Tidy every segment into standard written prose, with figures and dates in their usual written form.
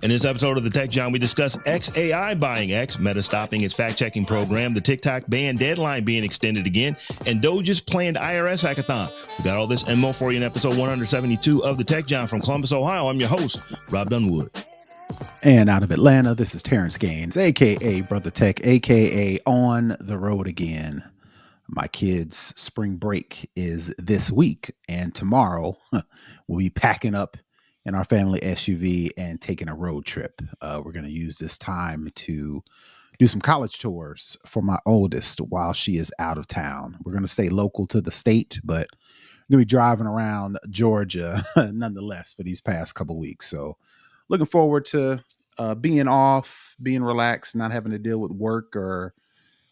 In this episode of the Tech Jawn, we discuss XAI buying X, Meta stopping its fact-checking program, the TikTok ban deadline being extended again, and DOGE's planned IRS hackathon. We got all this and more for you in episode 172 of the Tech Jawn from Columbus, Ohio. I'm your host, Robb Dunewood. And out of Atlanta, this is Terrance Gaines, a.k.a. Brother Tech, a.k.a. On the Road Again. My kids' spring break is this week, and tomorrow we'll be packing up in our family SUV and taking a road trip. We're going to use this time to do some college tours for my oldest while she is out of town. We're going to stay local to the state, but we're going to be driving around Georgia nonetheless for these past couple weeks. So looking forward to being off, being relaxed, not having to deal with work or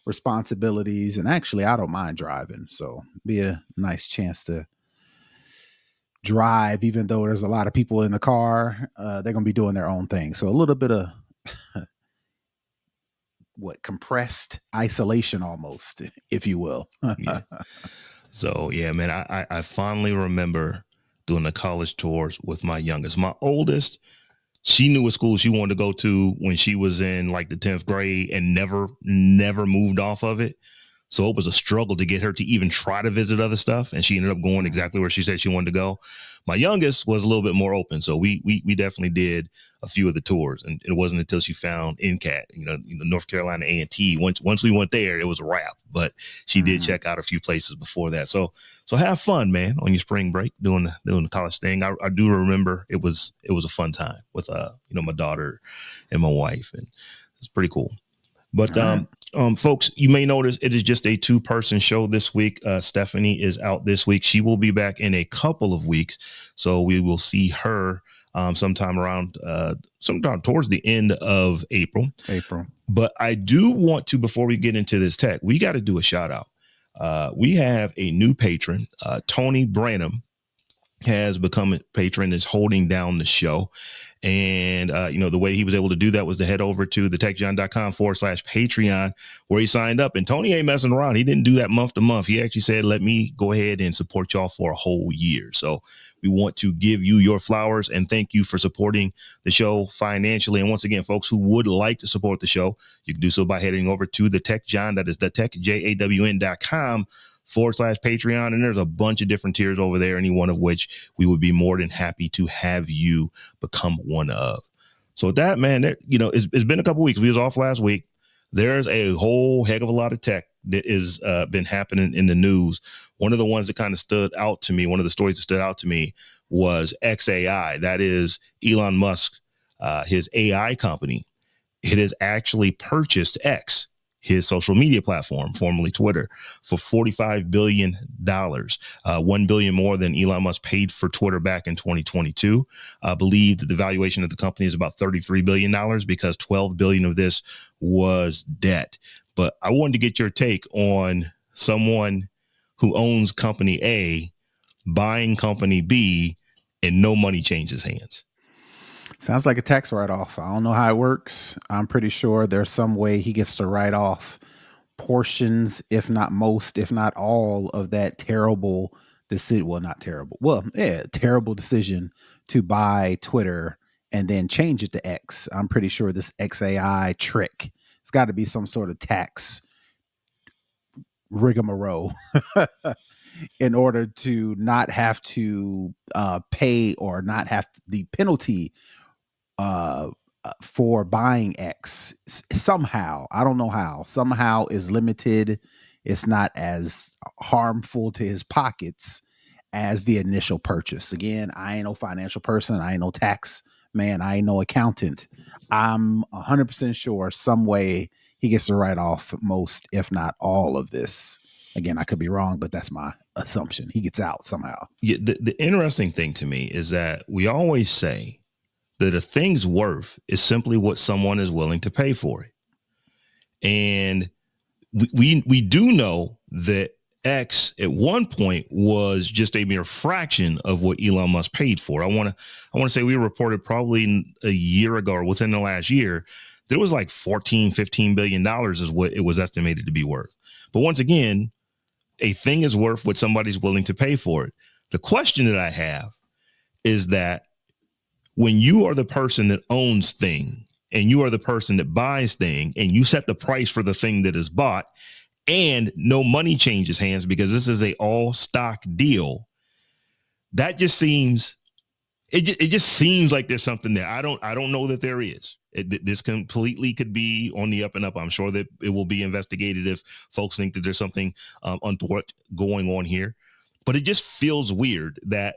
responsibilities. And actually, I don't mind driving. So be a nice chance to drive, even though there's a lot of people in the car. They're going to be doing their own thing. So a little bit of compressed isolation almost, if you will. Yeah. So, yeah, man, I fondly remember doing the college tours with my youngest. My oldest, she knew what school she wanted to go to when she was in like the 10th grade and never moved off of it. So it was a struggle to get her to even try to visit other stuff. And she ended up going exactly where she said she wanted to go. My youngest was a little bit more open. So we definitely did a few of the tours. And it wasn't until she found NCAT, North Carolina A&T. Once we went there, it was a wrap. But she did check out a few places before that. So have fun, man, on your spring break doing the college thing. I do remember it was a fun time with my daughter and my wife, and it's pretty cool. But folks, you may notice it is just a 2-person show this week. Stephanie is out this week. She will be back in a couple of weeks, so we will see her sometime towards the end of April. But I do want to, before we get into this tech, we got to do a shout out. We have a new patron, Tony Branham, has become a patron, is holding down the show. And, the way he was able to do that was to head over to thetechjawn.com/Patreon, where he signed up. And Tony ain't messing around. He didn't do that month to month. He actually said, let me go ahead and support y'all for a whole year. So we want to give you your flowers and thank you for supporting the show financially. And once again, folks who would like to support the show, you can do so by heading over to the Tech Jawn. That is the thetechjawn.com/Patreon. And there's a bunch of different tiers over there, any one of which we would be more than happy to have you become one of. So with that, man, it's been a couple weeks. We was off last week. There's a whole heck of a lot of tech that is been happening in the news. One of the ones that kind of stood out to me, one of the stories that stood out to me was XAI. That is Elon Musk, his AI company. It has actually purchased X, his social media platform, formerly Twitter, for $45 billion, $1 billion more than Elon Musk paid for Twitter back in 2022. I believe that the valuation of the company is about $33 billion because $12 billion of this was debt. But I wanted to get your take on someone who owns company A buying company B and no money changes hands. Sounds like a tax write-off. I don't know how it works. I'm pretty sure there's some way he gets to write off portions, if not most, if not all of that terrible decision. Well, not terrible. Well, yeah, terrible decision to buy Twitter and then change it to X. I'm pretty sure this XAI trick, it's got to be some sort of tax rigmarole in order to not have to pay or not have the penalty for buying X somehow. I don't know how. Somehow is limited. It's not as harmful to his pockets as the initial purchase. Again, I ain't no financial person. I ain't no tax man. I ain't no accountant. I'm 100% sure some way he gets to write off most, if not all of this. Again, I could be wrong, but that's my assumption. He gets out somehow. Yeah, the interesting thing to me is that we always say that a thing's worth is simply what someone is willing to pay for it. And we do know that X at one point was just a mere fraction of what Elon Musk paid for. I want to say we reported probably a year ago or within the last year that it was like $14-15 billion is what it was estimated to be worth. But once again, a thing is worth what somebody's willing to pay for it. The question that I have is that when you are the person that owns thing and you are the person that buys thing and you set the price for the thing that is bought and no money changes hands because this is a all stock deal, that just seems it just seems like there's something there. I don't know that there is. This completely could be on the up and up. I'm sure that it will be investigated if folks think that there's something untoward going on here. But it just feels weird that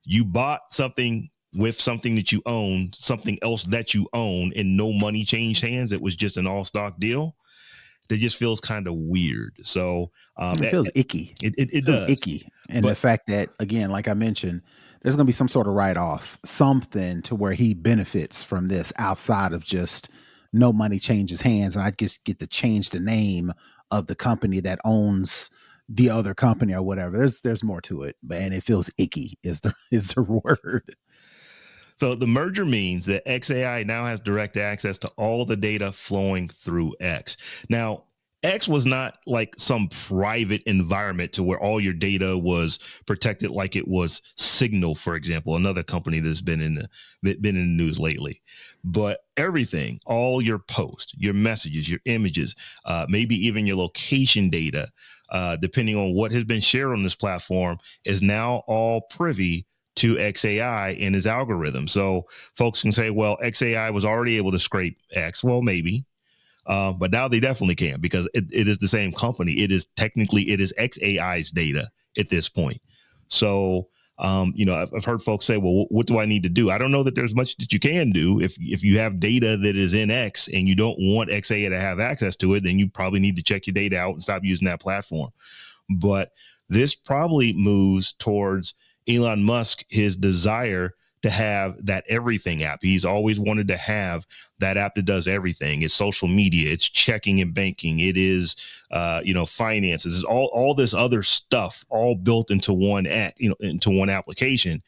you bought something with something that you own, something else that you own, and no money changed hands. It was just an all stock deal. That just feels kind of weird. So it feels icky. It feels does. Icky. And the fact that, again, like I mentioned, there's going to be some sort of write-off, something to where he benefits from this outside of just no money changes hands. And I just get to change the name of the company that owns the other company or whatever. There's more to it, and it feels icky is the word. So the merger means that XAI now has direct access to all the data flowing through X. Now, X was not like some private environment to where all your data was protected like it was Signal, for example, another company that's been in the news lately. But everything, all your posts, your messages, your images, maybe even your location data, depending on what has been shared on this platform, is now all privy to XAI and his algorithm. So folks can say, well, XAI was already able to scrape X. Well, maybe. But now they definitely can because it is the same company. It is XAI's data at this point. So, I've heard folks say, well, what do I need to do? I don't know that there's much that you can do. If you have data that is in X and you don't want XAI to have access to it, then you probably need to check your data out and stop using that platform. But this probably moves towards Elon Musk, his desire to have that everything app. He's always wanted to have that app that does everything. It's social media, it's checking and banking, it is finances, it's all this other stuff all built into one app, into one application.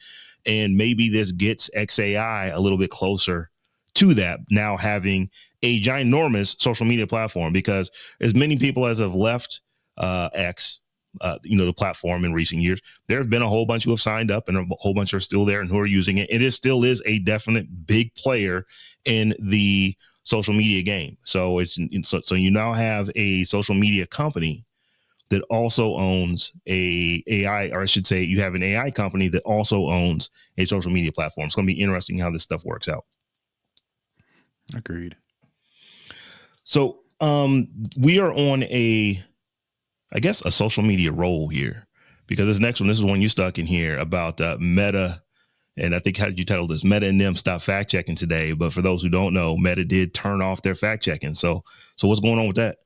And maybe this gets XAI a little bit closer to that, now having a ginormous social media platform, because as many people as have left X, the platform in recent years, there have been a whole bunch who have signed up and a whole bunch are still there and who are using it. It still is a definite big player in the social media game. So so you now have a social media company that also owns a AI, or I should say you have an AI company that also owns a social media platform. It's going to be interesting how this stuff works out. Agreed. So we are on a social media role here, because this next one, this is one you stuck in here about Meta. And I think, how did you title this? Meta and them stop fact checking today. But for those who don't know, Meta did turn off their fact checking. So what's going on with that?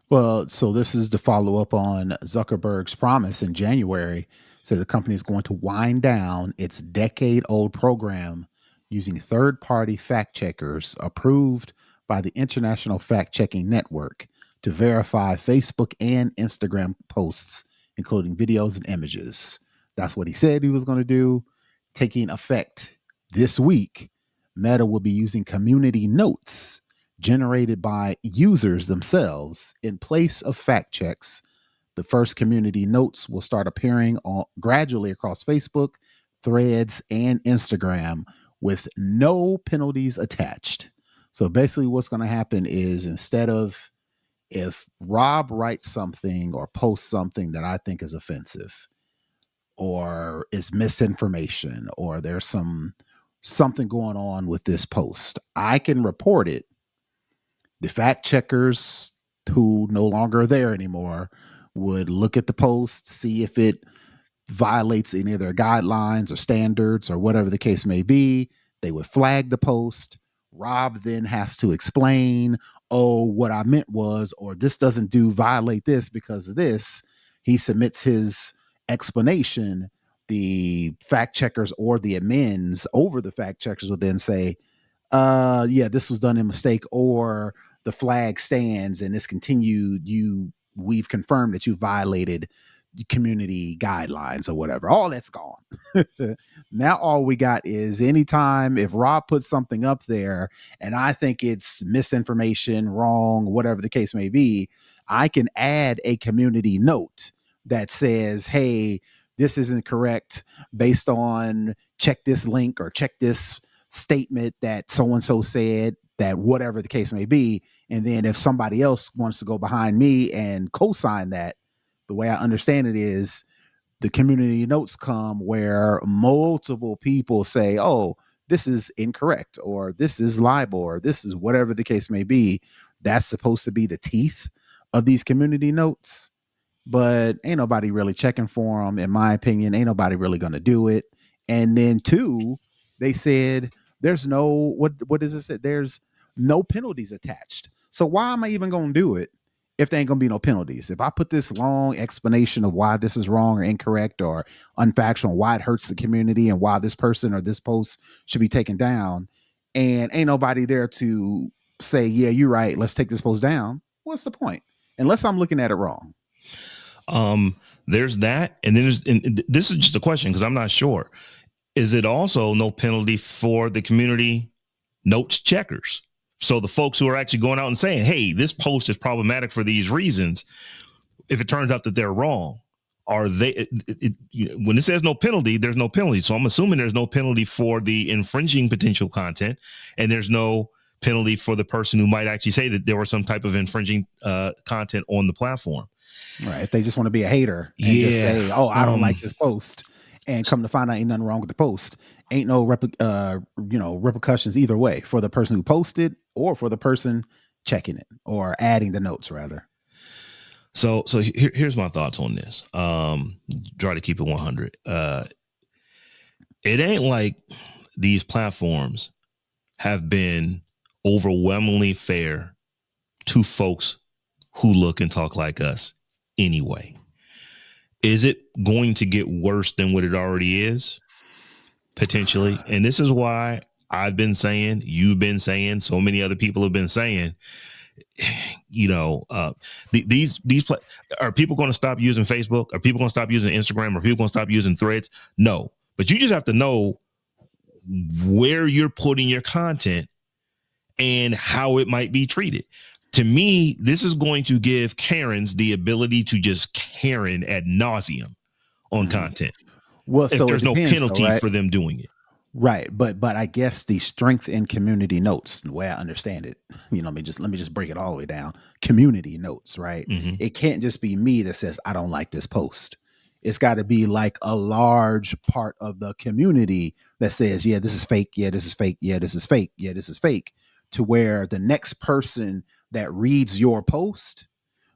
Well, so this is to follow up on Zuckerberg's promise in January. So the company is going to wind down its decade-old program using third-party fact checkers approved by the International Fact Checking Network to verify Facebook and Instagram posts, including videos and images. That's what he said he was going to do. Taking effect this week, Meta will be using community notes generated by users themselves in place of fact checks. The first community notes will start appearing gradually across Facebook, Threads, and Instagram with no penalties attached. So basically what's going to happen is, instead of, if Robb writes something or posts something that I think is offensive or is misinformation, or there's something going on with this post, I can report it. The fact checkers, who no longer are there anymore, would look at the post, see if it violates any of their guidelines or standards or whatever the case may be. They would flag the post. Robb then has to explain, oh, what I meant was, or this doesn't violate this because of this. He submits his explanation. The fact checkers or the admins over the fact checkers will then say, yeah, this was done in mistake, or the flag stands and it's continued. We've confirmed that you violated community guidelines or whatever. All that's gone. Now all we got is, anytime if Robb puts something up there and I think it's misinformation, wrong, whatever the case may be, I can add a community note that says, hey, this isn't correct based on check this link or check this statement that so and so said, that whatever the case may be. And then if somebody else wants to go behind me and co-sign that, the way I understand it is the community notes come where multiple people say, oh, this is incorrect, or this is libel, or this is whatever the case may be. That's supposed to be the teeth of these community notes, but ain't nobody really checking for them. In my opinion, ain't nobody really going to do it. And then two, they said there's no, what does it say? There's no penalties attached. So why am I even going to do it if there ain't going to be no penalties? If I put this long explanation of why this is wrong or incorrect or unfactual, why it hurts the community and why this person or this post should be taken down, and ain't nobody there to say, yeah, you're right, let's take this post down, what's the point? Unless I'm looking at it wrong. There's that, and then and this is just a question because I'm not sure. Is it also no penalty for the community notes checkers? So the folks who are actually going out and saying, hey, this post is problematic for these reasons, if it turns out that they're wrong, are they, when it says no penalty, there's no penalty. So I'm assuming there's no penalty for the infringing potential content, and there's no penalty for the person who might actually say that there was some type of infringing content on the platform. Right. If they just want to be a hater and just say, oh, I don't like this post, and come to find out ain't nothing wrong with the post, ain't no repercussions either way for the person who posted or for the person checking it or adding the notes rather. So here's my thoughts on this. Try to keep it 100. It ain't like these platforms have been overwhelmingly fair to folks who look and talk like us anyway. Is it going to get worse than what it already is? Potentially. And this is why I've been saying, you've been saying, so many other people have been saying, these are people going to stop using Facebook? Are people going to stop using Instagram? Are people going to stop using Threads? No, but you just have to know where you're putting your content and how it might be treated. To me, this is going to give Karens the ability to just Karen ad nauseum on content. Well, if so there's no penalty right? for them doing it. Right. But I guess the strength in community notes, the way I understand it, let me just break it all the way down. Community notes, right? Mm-hmm. It can't just be me that says, I don't like this post. It's got to be like a large part of the community that says, yeah, this is fake. Yeah, this is fake. Yeah, this is fake. Yeah, this is fake. To where the next person that reads your post,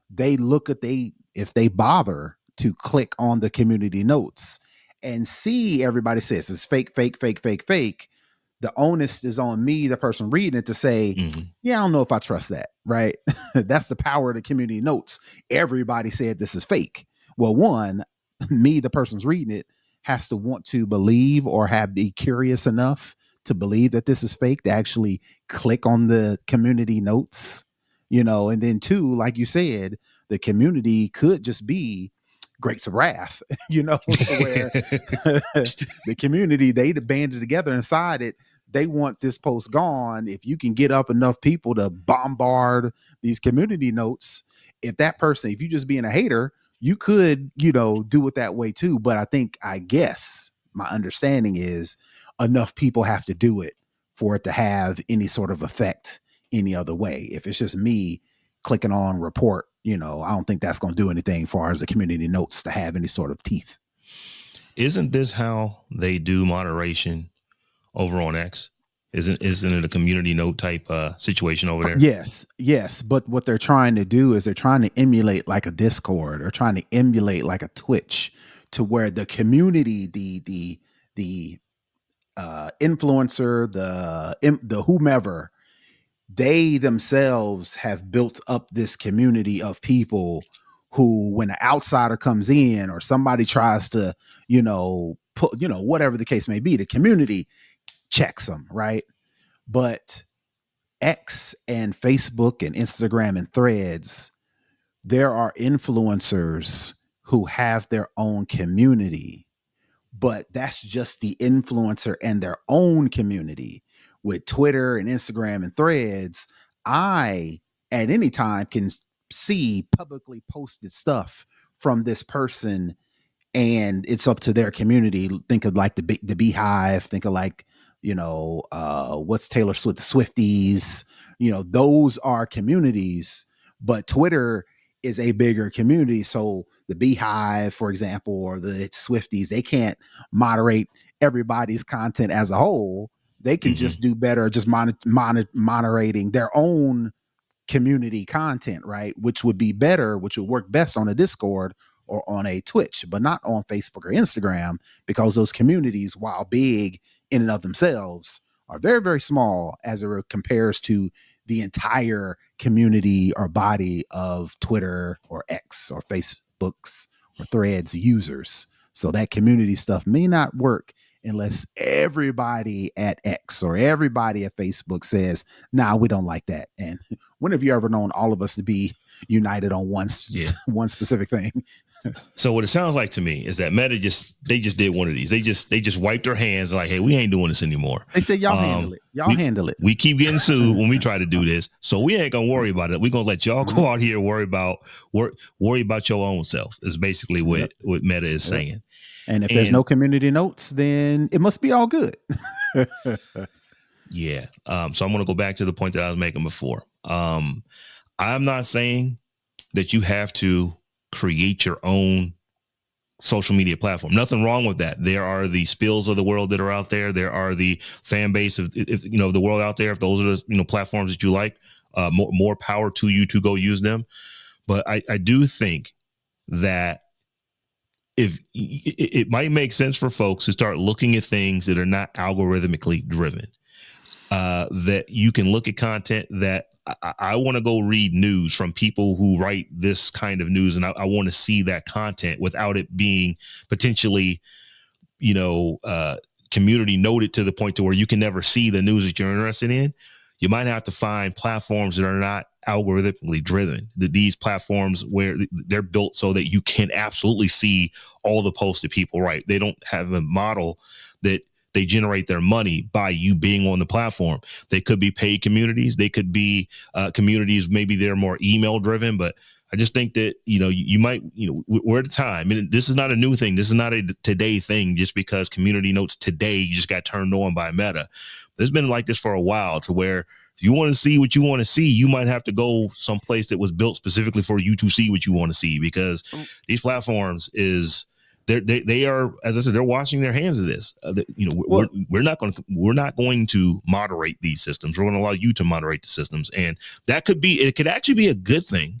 they look at if they bother to click on the community notes and see everybody says it's fake, fake, fake, fake, fake, the onus is on me, the person reading it, to say, yeah, I don't know if I trust that, right? That's the power of the community notes. Everybody said this is fake. Well, one, me, the person's reading it, has to want to believe or be curious enough to believe that this is fake to actually click on the community notes, and then two, like you said, the community could just be grapes of wrath, to where the community, they banded together inside it. They want this post gone. If you can get up enough people to bombard these community notes, if you just being a hater, you could, do it that way too. But I guess my understanding is enough people have to do it for it to have any sort of effect any other way. If it's just me clicking on report, I don't think that's going to do anything as far as the community notes to have any sort of teeth. Isn't this how they do moderation over on X? Isn't it a community note type situation over there? Yes. But what they're trying to do is they're trying to emulate like a Discord or trying to emulate like a Twitch, to where the community, the influencer, the whomever, they themselves have built up this community of people who, when an outsider comes in or somebody tries to, put, whatever the case may be, the community checks them, right? But X and Facebook and Instagram and Threads, there are influencers who have their own community, but that's just the influencer and their own community. With Twitter and Instagram and Threads, I at any time can see publicly posted stuff from this person, and it's up to their community. Think of like the Beehive, think of like what's Taylor Swift, the Swifties, those are communities, but Twitter is a bigger community. So the Beehive, for example, or the Swifties, they can't moderate everybody's content as a whole. They can Hmm. just do better, just moderating their own community content, right? Which would be better, which would work best on a Discord or on a Twitch, but not on Facebook or Instagram, because those communities, while big in and of themselves, are very, very small as it compares to the entire community or body of Twitter or X or Facebook's or Threads users. So that community stuff may not work unless everybody at X or everybody at Facebook says, nah, we don't like that. And when have you ever known all of us to be united on Yeah. one specific thing? So what it sounds like to me is that Meta just did one of these. They just wiped their hands like, hey, we ain't doing this anymore. They say y'all handle it. Y'all we, handle it. we keep getting sued when we try to do this, so we ain't gonna worry about it. We're gonna let y'all go out here and worry about your own self. Is basically what Meta is saying. And if there's no community notes, then it must be all good. Yeah. So I'm gonna go back to the point that I was making before. I'm not saying that you have to create your own social media platform. Nothing wrong with that. There are the spills of the world that are out there. There are the fan base of the world out there. If those are the platforms that you like, more power to you to go use them. But I do think that if it might make sense for folks to start looking at things that are not algorithmically driven, that you can look at content that I want to go read news from people who write this kind of news, and I want to see that content without it being potentially, community noted to the point to where you can never see the news that you're interested in. You might have to find platforms that are not algorithmically driven. These platforms where they're built so that you can absolutely see all the posts that people write. They don't have a model that they generate their money by you being on the platform. They could be paid communities. They could be communities, maybe they're more email driven, but I just think that, you might, we're at a time, and this is not a new thing. This is not a today thing just because community notes today just got turned on by Meta. It's been like this for a while, to where if you want to see what you want to see, you might have to go someplace that was built specifically for you to see what you want to see, because these platforms they are, as I said, they're washing their hands of this. We're not going to moderate these systems. We're going to allow you to moderate the systems, and it could actually be a good thing,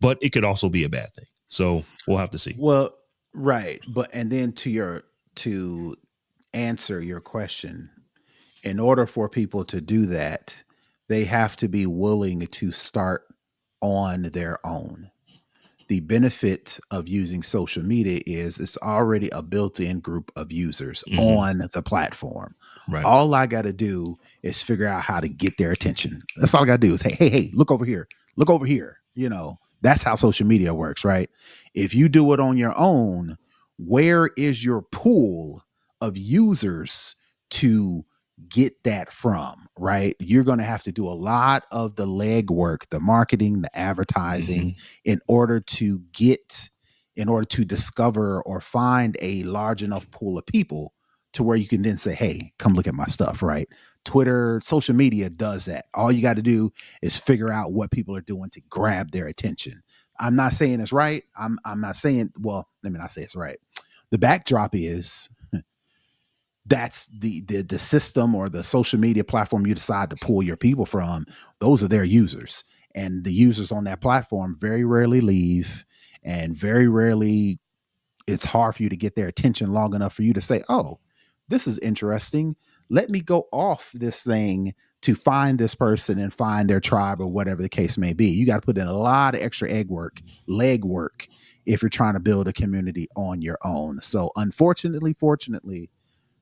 but it could also be a bad thing. So we'll have to see. Well, right, but and then to answer your question, in order for people to do that, they have to be willing to start on their own. The benefit of using social media is it's already a built-in group of users on the platform. Right. All I got to do is figure out how to get their attention. That's all I got to do is, hey, look over here. Look over here. That's how social media works, right? If you do it on your own, where is your pool of users to get that from, right? You're going to have to do a lot of the legwork, the marketing, the advertising, in order to discover or find a large enough pool of people to where you can then say, hey, come look at my stuff, right? Twitter, social media does that. All you got to do is figure out what people are doing to grab their attention. I'm not saying it's right. I'm not saying, well, let me not say it's right. The backdrop is that's the system or the social media platform you decide to pull your people from. Those are their users, and the users on that platform very rarely leave, and very rarely it's hard for you to get their attention long enough for you to say, oh, this is interesting. Let me go off this thing to find this person and find their tribe or whatever the case may be. You got to put in a lot of extra leg work if you're trying to build a community on your own. So fortunately,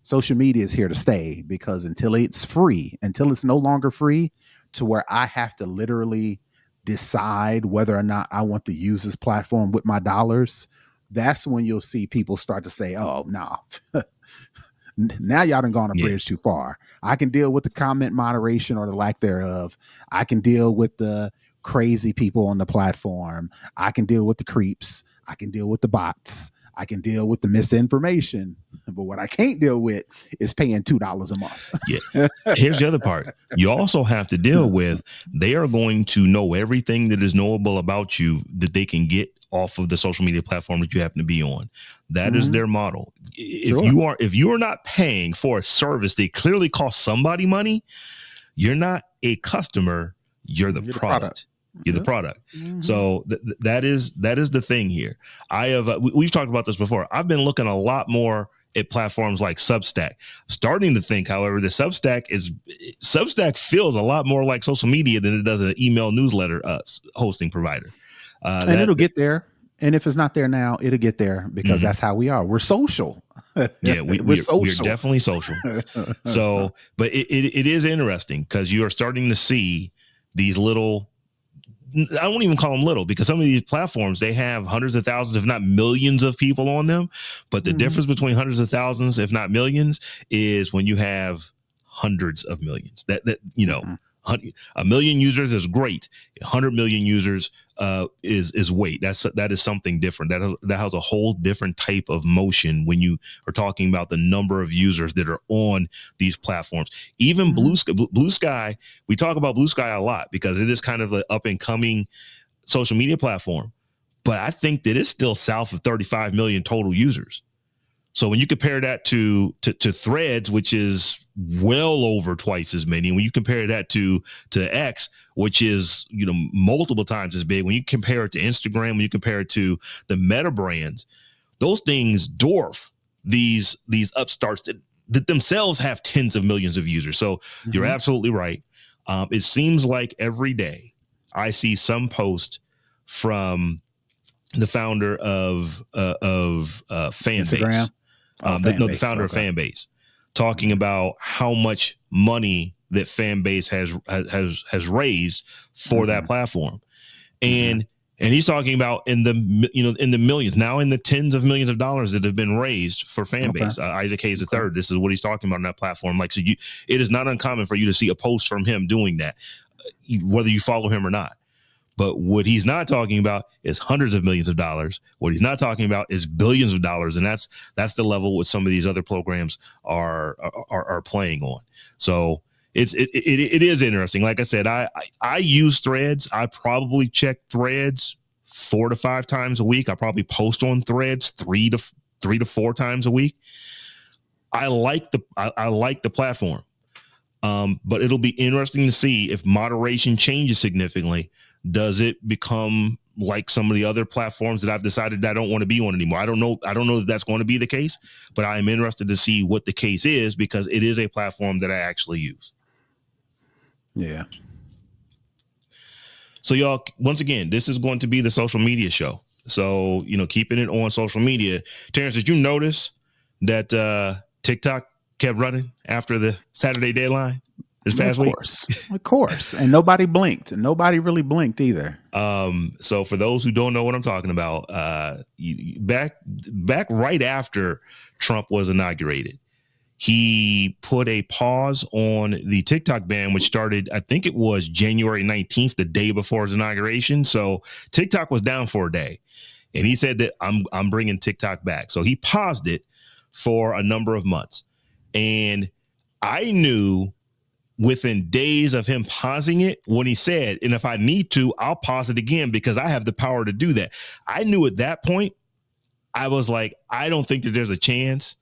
social media is here to stay, because until it's no longer free, to where I have to literally decide whether or not I want to use this platform with my dollars, that's when you'll see people start to say, oh, no, now y'all done gone a bridge too far. I can deal with the comment moderation or the lack thereof. I can deal with the crazy people on the platform. I can deal with the creeps. I can deal with the bots. I can deal with the misinformation, but what I can't deal with is paying $2 a month. Yeah. Here's the other part. You also have to deal with, they are going to know everything that is knowable about you that they can get off of the social media platform that you happen to be on. That is their model. If you are not paying for a service that clearly costs somebody money, you're not a customer, you're the product. You're the product. So that is the thing here. I have we've talked about this before. I've been looking a lot more at platforms like Substack. Starting to think, however, that Substack feels a lot more like social media than it does an email newsletter hosting provider. And it'll get there. And if it's not there now, it'll get there, because that's how we are. We're social. Yeah, we're definitely social. So, but it is interesting because you are starting to see these little, I won't even call them little, because some of these platforms, they have hundreds of thousands, if not millions of people on them. But the difference between hundreds of thousands, if not millions, is when you have hundreds of millions. That you know, a million users is great. 100 million users is weight. That is something different. That has a whole different type of motion when you are talking about the number of users that are on these platforms. Even Blue Sky, we talk about Blue Sky a lot because it is kind of an up and coming social media platform, but I think that it's still south of 35 million total users. So when you compare that to Threads, which is well over twice as many, and when you compare that to X, which is, you know, multiple times as big, when you compare it to Instagram, when you compare it to the Meta brands, those things dwarf these upstarts that themselves have tens of millions of users. So you're absolutely right. It seems like every day I see some post from the founder of Fanbase. The founder of Fanbase, talking about how much money that Fanbase has raised for that platform, and he's talking about in the millions, now in the tens of millions of dollars that have been raised for Fanbase. Isaac Hayes III, this is what he's talking about on that platform. Like, so it is not uncommon for you to see a post from him doing that, whether you follow him or not. But what he's not talking about is hundreds of millions of dollars. What he's not talking about is billions of dollars, and that's the level what some of these other programs are playing on. So it is interesting. Like I said, I use Threads. I probably check Threads 4 to 5 times a week. I probably post on Threads 3 to 4 times a week. I like the platform, but it'll be interesting to see if moderation changes significantly. Does it become like some of the other platforms that I've decided that I don't want to be on anymore? I don't know that that's going to be the case, but I am interested to see what the case is, because it is a platform that I actually use. Yeah. So y'all, once again, this is going to be the social media show. So, you know, keeping it on social media. Terrance, did you notice that TikTok kept running after the Saturday deadline this past week? Of course. And nobody blinked. And nobody really blinked either. So for those who don't know what I'm talking about, back right after Trump was inaugurated, he put a pause on the TikTok ban, which started, I think it was January 19th, the day before his inauguration. So TikTok was down for a day, and he said that I'm bringing TikTok back. So he paused it for a number of months, and I knew within days of him pausing it when he said, and if I need to, I'll pause it again because I have the power to do that. I knew at that point, I was like, I don't think that there's a chance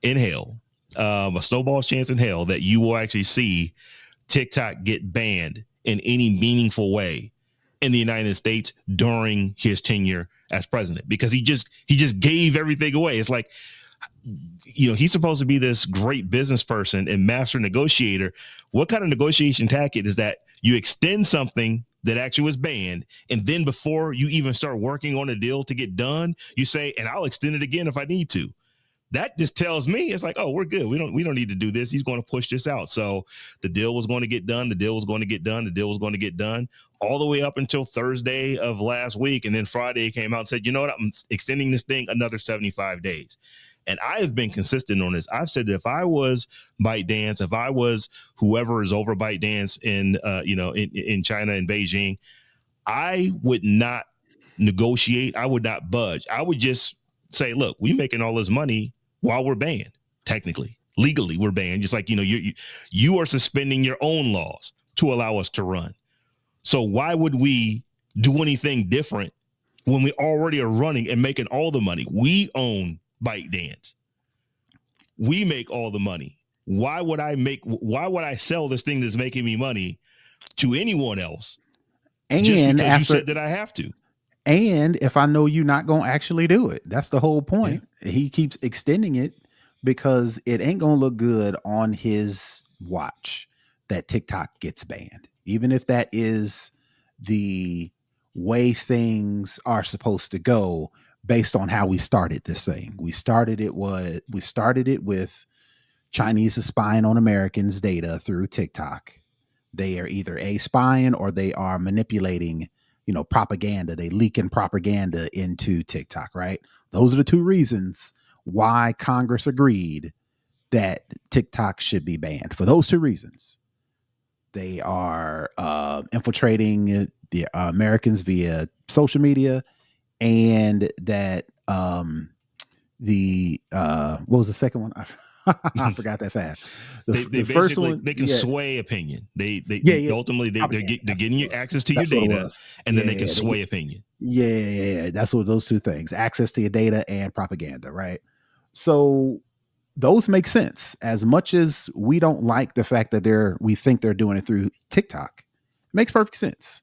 in hell, a snowball's chance in hell, that you will actually see TikTok get banned in any meaningful way in the United States during his tenure as president, because he just gave everything away. It's like, you know, he's supposed to be this great business person and master negotiator. What kind of negotiation tactic is that? You extend something that actually was banned, and then before you even start working on a deal to get done, you say, and I'll extend it again if I need to. That just tells me it's like, oh, we're good. We don't need to do this. He's going to push this out. So the deal was going to get done. The deal was going to get done. The deal was going to get done all the way up until Thursday of last week. And then Friday he came out and said, you know what? I'm extending this thing another 75 days. And I have been consistent on this. I've said that if I was ByteDance, if I was whoever is over ByteDance in China and Beijing, I would not negotiate. I would not budge. I would just say, look, we making all this money while we're banned. Technically, legally, we're banned. Just like, you are suspending your own laws to allow us to run. So why would we do anything different when we already are running and making all the money? We own ByteDance. We make all the money. Why would I sell this thing that's making me money to anyone else? And just because you said that I have to. And if I know you're not going to actually do it, that's the whole point. Yeah. He keeps extending it because it ain't going to look good on his watch that TikTok gets banned. Even if that is the way things are supposed to go based on how we started this thing. We started it with Chinese spying on Americans' data through TikTok. They are either spying or they are manipulating, propaganda. They leaking propaganda into TikTok, right? Those are the two reasons why Congress agreed that TikTok should be banned. For those two reasons, they are infiltrating the Americans via social media, and that what was the second one? I forgot that fast. The first one, they can sway opinion. Ultimately they're getting you access to your data, and then they can sway opinion. Yeah, that's what those two things: access to your data and propaganda, right? So those make sense. As much as we don't like the fact that we think they're doing it through TikTok, it makes perfect sense.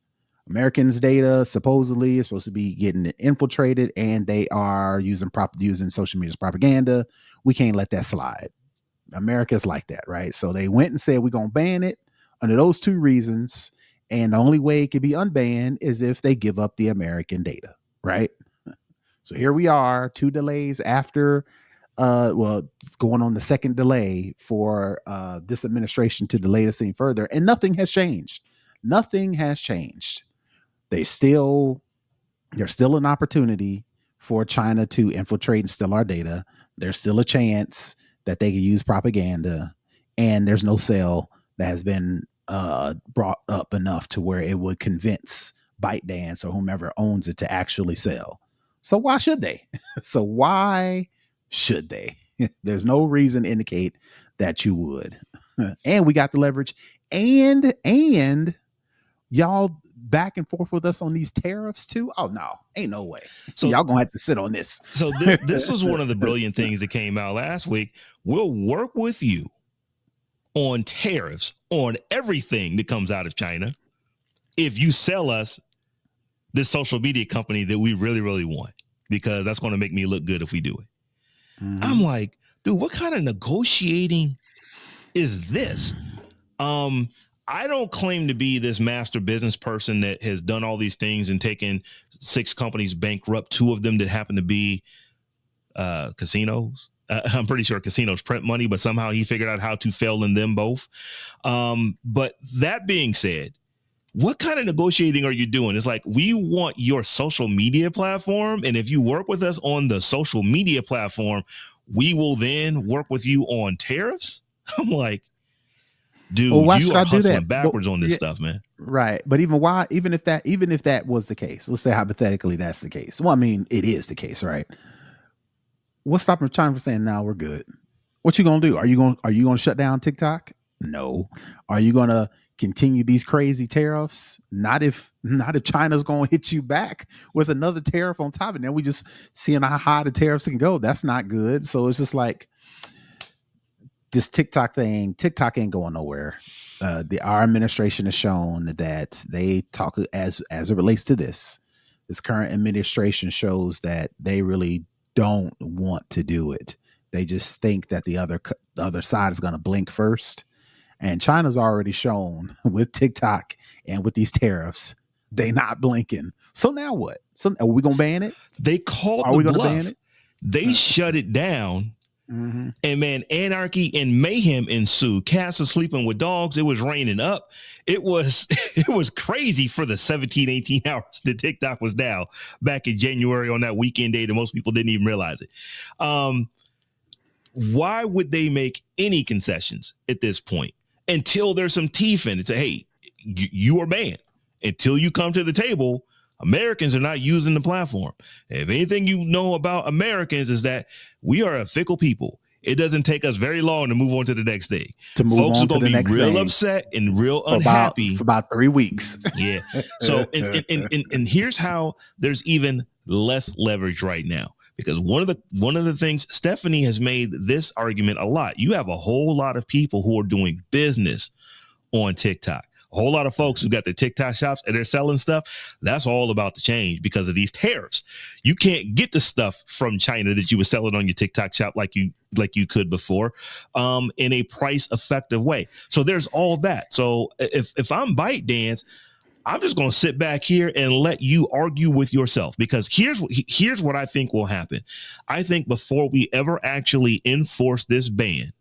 Americans' data supposedly is supposed to be getting infiltrated, and they are using social media as propaganda. We can't let that slide. America's like that, right? So they went and said, we're going to ban it under those two reasons. And the only way it can be unbanned is if they give up the American data, right? So here we are, 2 delays after, going on the second delay for this administration to delay this thing further. And nothing has changed. Nothing has changed. There's still an opportunity for China to infiltrate and steal our data. There's still a chance that they can use propaganda, and there's no sale that has been brought up enough to where it would convince ByteDance or whomever owns it to actually sell. So why should they? There's no reason to indicate that you would. And we got the leverage, and y'all back and forth with us on these tariffs too. Oh no, ain't no way. So y'all gonna have to sit on this. So this was one of the brilliant things that came out last week. We'll work with you on tariffs on everything that comes out of China if you sell us this social media company that we really, really want, because that's going to make me look good if we do it. Mm-hmm. I'm like, dude, what kind of negotiating is this? I don't claim to be this master business person that has done all these things and taken 6 companies bankrupt, 2 of them that happen to be casinos. I'm pretty sure casinos print money, but somehow he figured out how to fail in them both. But that being said, what kind of negotiating are you doing? It's like, we want your social media platform, and if you work with us on the social media platform, we will then work with you on tariffs. I'm like, dude, you are hustling backwards on this stuff, man. Right. But even if that was the case, let's say hypothetically that's the case. Well, I mean, it is the case, right? What's stopping China from saying, "No, we're good"? What you gonna do? Are you gonna shut down TikTok? No. Are you gonna continue these crazy tariffs? Not if China's gonna hit you back with another tariff on top, and then we just seeing how high the tariffs can go. That's not good. So it's just like, this TikTok ain't going nowhere. Our administration has shown that they talk as it relates to this current administration shows that they really don't want to do it. They just think that the other side is going to blink first. And China's already shown with TikTok and with these tariffs, they not blinking. So now what? So are we going to ban it? They called the bluff. Ban it? They shut it down. Mm-hmm. And man, anarchy and mayhem ensued. Cats are sleeping with dogs. It was raining up. It was crazy for the 17, 18 hours that TikTok was down back in January on that weekend day that most people didn't even realize it. Why would they make any concessions at this point until there's some teeth in it? Say, hey, you are banned until you come to the table. Americans are not using the platform. If anything you know about Americans is that we are a fickle people. It doesn't take us very long to move on to the next thing. To move Folks on are to going the to be next real thing upset and real for unhappy. about 3 weeks. Yeah. So, and here's how there's even less leverage right now. Because one of the things Stephanie has made this argument a lot. You have a whole lot of people who are doing business on TikTok. A whole lot of folks who got their TikTok shops and they're selling stuff. That's all about to change because of these tariffs. You can't get the stuff from China that you were selling on your TikTok shop like you could before, in a price effective way. So there's all that. So if I'm ByteDance, I'm just going to sit back here and let you argue with yourself, because here's what I think will happen. I think before we ever actually enforce this ban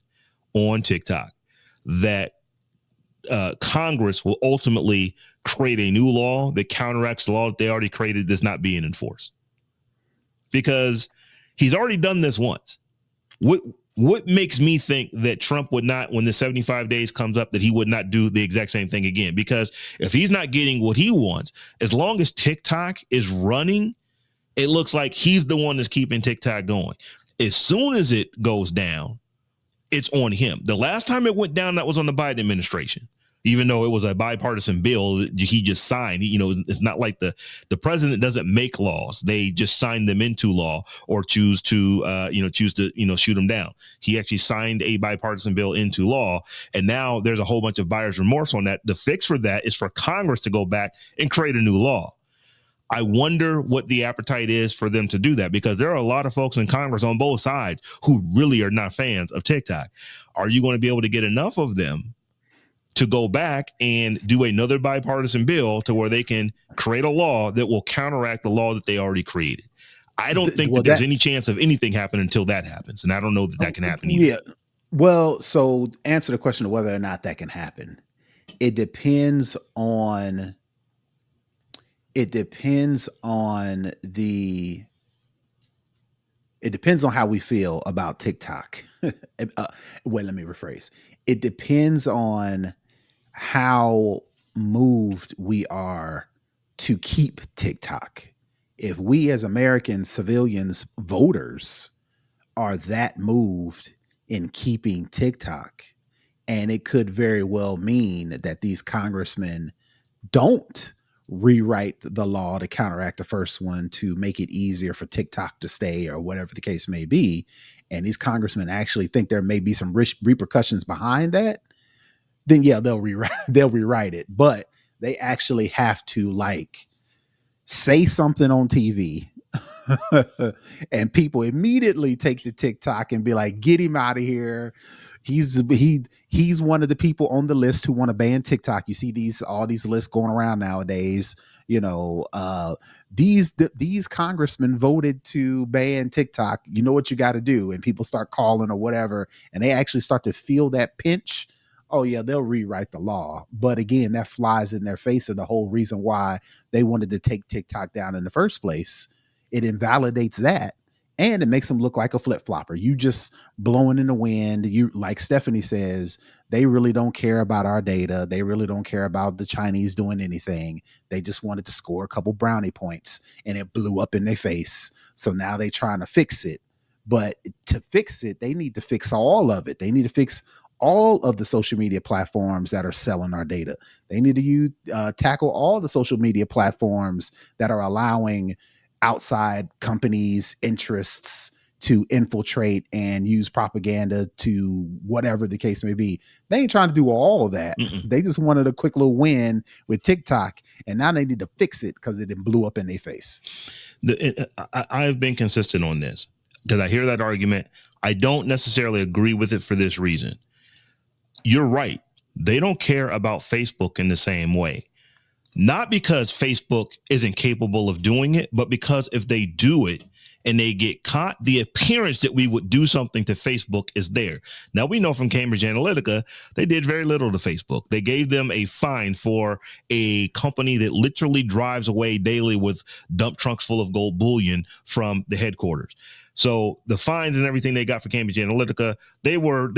on TikTok, that Congress will ultimately create a new law that counteracts the law that they already created that's not being enforced. Because he's already done this once. What makes me think that Trump would not, when the 75 days comes up, that he would not do the exact same thing again? Because if he's not getting what he wants, as long as TikTok is running, it looks like he's the one that's keeping TikTok going. As soon as it goes down, it's on him. The last time it went down, that was on the Biden administration. Even though it was a bipartisan bill that he just signed, it's not like the president doesn't make laws; they just sign them into law or choose to shoot them down. He actually signed a bipartisan bill into law, and now there's a whole bunch of buyer's remorse on that. The fix for that is for Congress to go back and create a new law. I wonder what the appetite is for them to do that, because there are a lot of folks in Congress on both sides who really are not fans of TikTok. Are you going to be able to get enough of them to go back and do another bipartisan bill to where they can create a law that will counteract the law that they already created? I don't think that there's any chance of anything happening until that happens. And I don't know that can happen either. Yeah. Well, so answer the question of whether or not that can happen. It depends on how we feel about TikTok. Well, let me rephrase. It depends on how moved we are to keep TikTok. If we as American civilians, voters, are that moved in keeping TikTok, and it could very well mean that these congressmen don't rewrite the law to counteract the first one to make it easier for TikTok to stay, or whatever the case may be, and these congressmen actually think there may be some repercussions behind that, then yeah, they'll rewrite it. But they actually have to say something on TV and people immediately take to TikTok and be like, get him out of here. He's one of the people on the list who want to ban TikTok. You see all these lists going around nowadays. These congressmen voted to ban TikTok. You know what you got to do, and people start calling or whatever, and they actually start to feel that pinch. Oh yeah, they'll rewrite the law. But again, that flies in their face of the whole reason why they wanted to take TikTok down in the first place. It invalidates that. And it makes them look like a flip-flopper. You just blowing in the wind. You, like Stephanie says, they really don't care about our data. They really don't care about the Chinese doing anything. They just wanted to score a couple brownie points, and it blew up in their face. So now they're trying to fix it. But to fix it, they need to fix all of it. They need to fix all of the social media platforms that are selling our data. They need to tackle all the social media platforms that are allowing outside companies' interests to infiltrate and use propaganda to whatever the case may be. They ain't trying to do all of that. They just wanted a quick little win with TikTok, and now they need to fix it because it blew up in their face. I've been consistent on this. Did I hear that argument? I don't necessarily agree with it for this reason. You're right. They don't care about Facebook in the same way. Not because Facebook isn't capable of doing it, but because if they do it and they get caught, the appearance that we would do something to Facebook is there. Now, we know from Cambridge Analytica, they did very little to Facebook. They gave them a fine for a company that literally drives away daily with dump trucks full of gold bullion from the headquarters. So the fines and everything they got for Cambridge Analytica, they were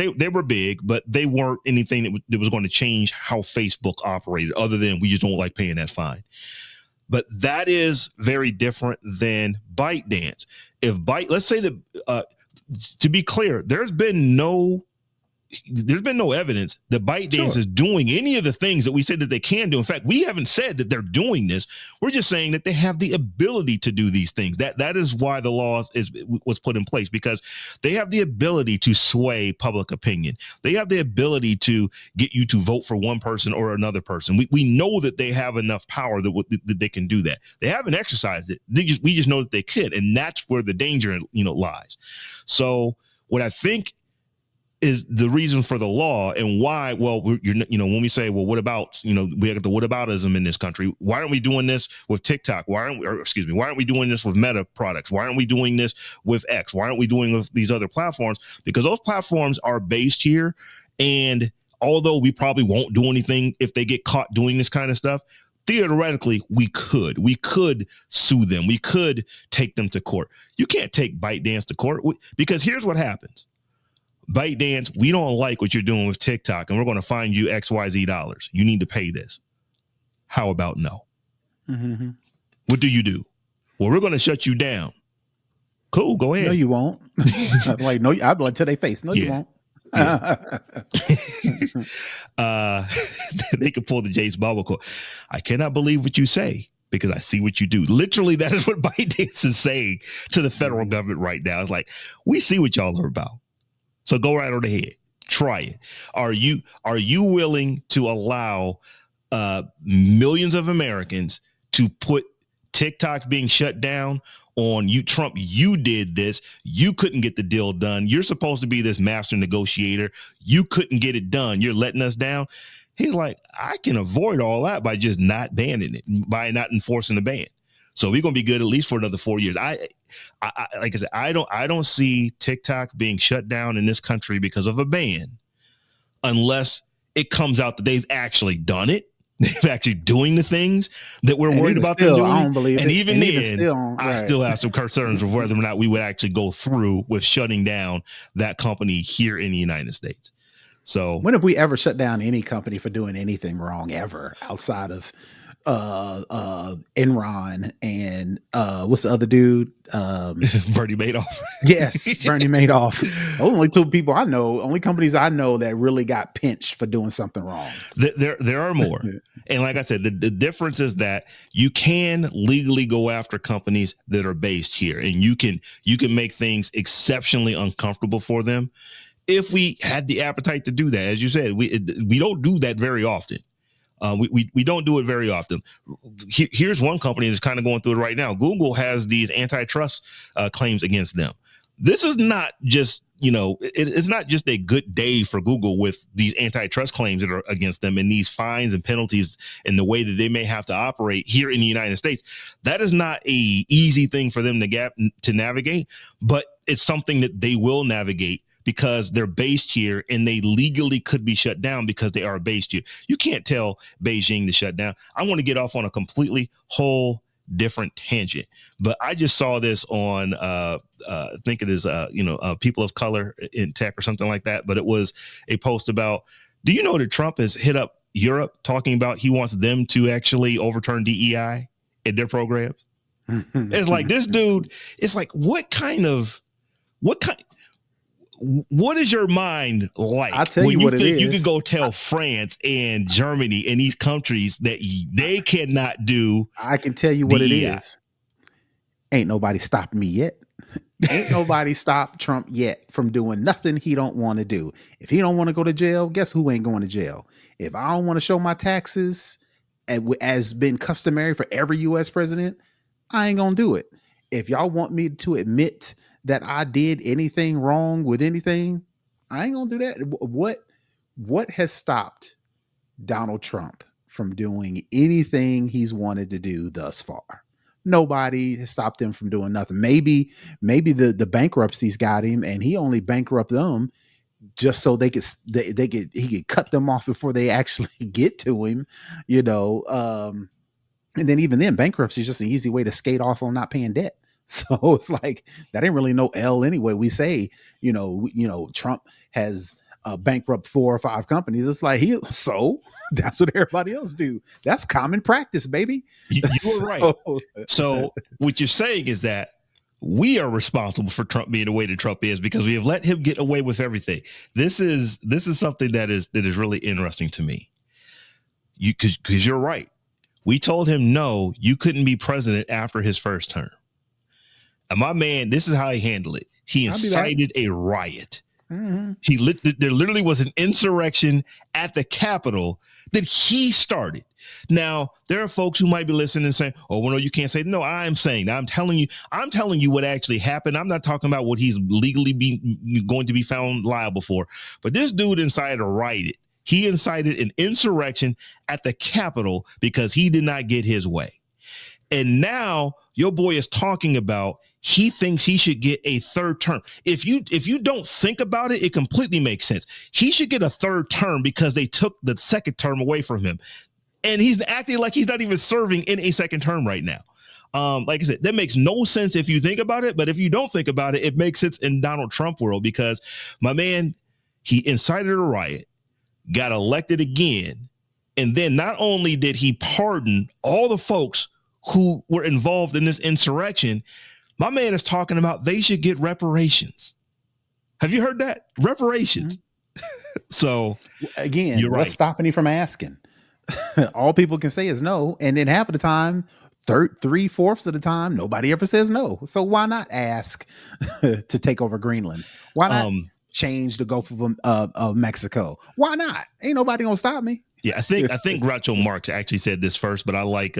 big, but they weren't anything that was going to change how Facebook operated, other than we just don't like paying that fine. But that is very different than ByteDance. If Byte, let's say that, to be clear, there's been no evidence that ByteDance is doing any of the things that we said that they can do. In fact, we haven't said that they're doing this. We're just saying that they have the ability to do these things. That is why the law was put in place, because they have the ability to sway public opinion. They have the ability to get you to vote for one person or another person. We know that they have enough power that they can do that. They haven't exercised it. We just know that they could, and that's where the danger, lies. So what I think is the reason for the law and why, well, when we say, well, what about, we have the whataboutism in this country. Why aren't we doing this with TikTok? Why aren't we doing this with Meta products? Why aren't we doing this with X? Why aren't we doing with these other platforms? Because those platforms are based here. And although we probably won't do anything if they get caught doing this kind of stuff, theoretically, we could sue them. We could take them to court. You can't take ByteDance to court because here's what happens. ByteDance, we don't like what you're doing with TikTok, and we're going to fine you XYZ dollars. You need to pay this. How about no? Mm-hmm. What do you do? Well, we're going to shut you down. Cool, go ahead. No, you won't. I'm like, no, I'm like to their face. No, you won't. Yeah. They could pull the Jace Bubble quote. I cannot believe what you say, because I see what you do. Literally, that is what ByteDance is saying to the federal government right now. It's like, we see what y'all are about. So go right on ahead. Try it. Are you willing to allow millions of Americans to put TikTok being shut down on you? Trump, you did this. You couldn't get the deal done. You're supposed to be this master negotiator. You couldn't get it done. You're letting us down. He's like, I can avoid all that by just not banning it, by not enforcing the ban. So we're gonna be good at least for another 4 years. I like I said, I don't see TikTok being shut down in this country because of a ban, unless it comes out that they've actually done it. They're actually doing the things that we're worried about them doing. I don't believe and it. Even then, I still have some concerns of whether or not we would actually go through with shutting down that company here in the United States. So when have we ever shut down any company for doing anything wrong ever outside of Enron and what's the other dude? Bernie Madoff. Yes, Bernie Madoff. Only two people I know, only companies I know that really got pinched for doing something wrong. There are more. And like I said, the difference is that you can legally go after companies that are based here, and you can make things exceptionally uncomfortable for them if we had the appetite to do that. As you said, we don't do that very often. We don't do it very often. Here's one company that's kind of going through it right now. Google has these antitrust claims against them. This is not just, it's not just a good day for Google with these antitrust claims that are against them and these fines and penalties and the way that they may have to operate here in the United States. That is not a easy thing for them to navigate, but it's something that they will navigate, because they're based here and they legally could be shut down because they are based here. You can't tell Beijing to shut down. I want to get off on a completely whole different tangent, but I just saw this on, I think it is, people of color in tech or something like that. But it was a post about, do you know that Trump has hit up Europe talking about he wants them to actually overturn DEI in their programs? It's like, this dude, it's like, what is your mind like? I'll tell you what it is. You can go tell France and Germany and these countries that they cannot do. I can tell you what DEI. It is. Ain't nobody stopping me yet. Ain't nobody stopped Trump yet from doing nothing he don't want to do. If he don't want to go to jail, guess who ain't going to jail? If I don't want to show my taxes, as been customary for every U.S. president, I ain't going to do it. If y'all want me to admit that I did anything wrong with anything, I ain't gonna do that. What has stopped Donald Trump from doing anything he's wanted to do thus far? Nobody has stopped him from doing nothing. Maybe the bankruptcies got him, and he only bankrupted them just so he could cut them off before they actually get to him, and then even then, bankruptcy is just an easy way to skate off on not paying debt. So it's like, that ain't really no L anyway. We say, Trump has bankrupt 4 or 5 companies. It's like so that's what everybody else do. That's common practice, baby. You were right. So what you're saying is that we are responsible for Trump being the way that Trump is because we have let him get away with everything. This is something that is really interesting to me. Because you're right. We told him no, you couldn't be president after his first term. And my man, this is how he handled it. He incited a riot. Mm-hmm. There literally was an insurrection at the Capitol that he started. Now, there are folks who might be listening and saying, oh, well, no, you can't say, no, I'm telling you what actually happened. I'm not talking about what he's legally going to be found liable for. But this dude incited a riot. He incited an insurrection at the Capitol because he did not get his way. And now your boy is talking about he thinks he should get a third term. If you don't think about it, it completely makes sense. He should get a third term because they took the second term away from him. And he's acting like he's not even serving in a second term right now. Like I said, that makes no sense if you think about it. But if you don't think about it, it makes sense in Donald Trump world because my man, he incited a riot, got elected again. And then not only did he pardon all the folks who were involved in this insurrection, my man is talking about they should get reparations. Have you heard that? Reparations. Mm-hmm. So again, what's stopping you from asking? All people can say is no. And then half of the time, 3/4 of the time, nobody ever says no. So why not ask to take over Greenland? Why not change the Gulf of Mexico? Why not? Ain't nobody gonna stop me. Yeah, I think Groucho Marx actually said this first, but I like